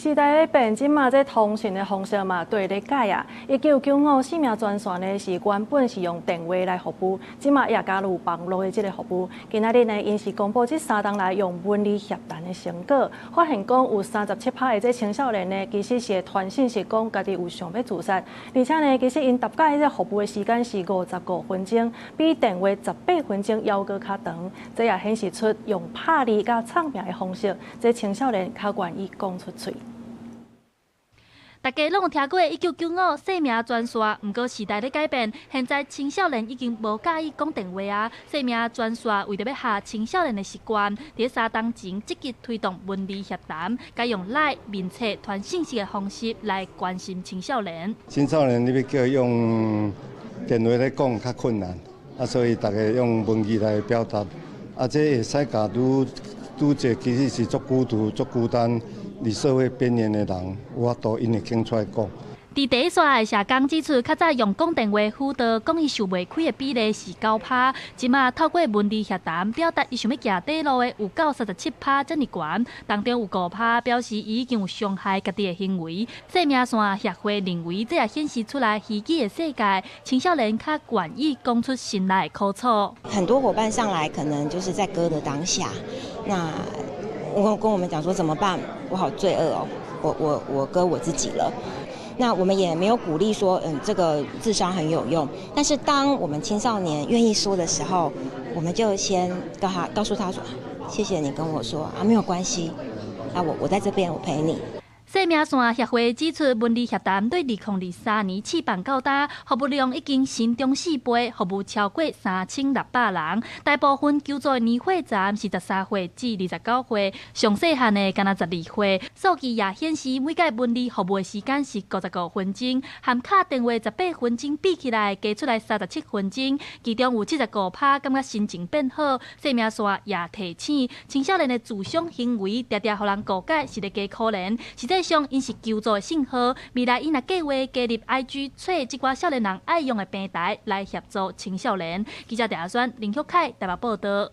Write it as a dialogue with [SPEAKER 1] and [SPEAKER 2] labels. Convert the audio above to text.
[SPEAKER 1] 时代咧变，即嘛这通讯的方式嘛对咧改啊。1995生命专线呢是原本是用电话来服务，即嘛也加入网络的这个服务。今仔日呢，因是公布这3天来用文理协谈的成果，发现讲有37%的这青少年呢，其实是会传讯息讲家己有想要自杀，而且呢，其实因大概这服务的时间是55分钟，比电话18分钟还阁较长。这也显示出用拍字甲唱名的方式，这青少年较愿意讲出嘴。
[SPEAKER 2] 大家拢有听过1995生命专线，不过时代咧改变，现在青少年已经无介意讲电话啊。生命专线为着要下青少年的习惯，伫3天前积极推动文理协谈，改用赖、面册、传信息的方式来关心青少年。
[SPEAKER 3] 青少年你要叫用电话来讲较困难，所以大家用文字来表达，这会使甲拄一其实是足孤独、足孤单。离社会边缘的人，有法度因会肯出来讲。
[SPEAKER 2] 伫第一线的社工指出，较早用讲电话辅导讲伊受袂开的比例是9%，即马透过文字协谈表达伊想要行底路的有到37%遮尔悬，当中有5%表示伊已经有伤害家己的行为。生命线协会认为，这也显示出来虚拟的世界，青少年较愿意讲出心内的苦楚。
[SPEAKER 4] 很多伙伴上来，可能就是在歌的当下，那。跟我们讲说怎么办？我好罪恶哦，我割我自己了。那我们也没有鼓励说，这个自伤很有用。但是当我们青少年愿意说的时候，我们就先告诉他说，谢谢你跟我说啊，没有关系，啊我在这边，我陪你。
[SPEAKER 2] 生命线协会指出，文理协谈对2023年试办到今，服务量已经新中4倍，服务超过3600人。大部分求助的年岁站是13岁至29岁，上细汉的敢若12岁。数据也显示，每届文理服务的时间是55分钟，和卡电话18分钟比起来，加出来37分钟。其中有75%感觉心情变好。生命线也提醒，青少年的自伤行为常常互人误解是咧加可怜，实际上因是求助的信号。未来因若计划加入 IG 找即寡少年人爱用的平台来协助青少年。记者陈阿轩、林旭凯台北报道。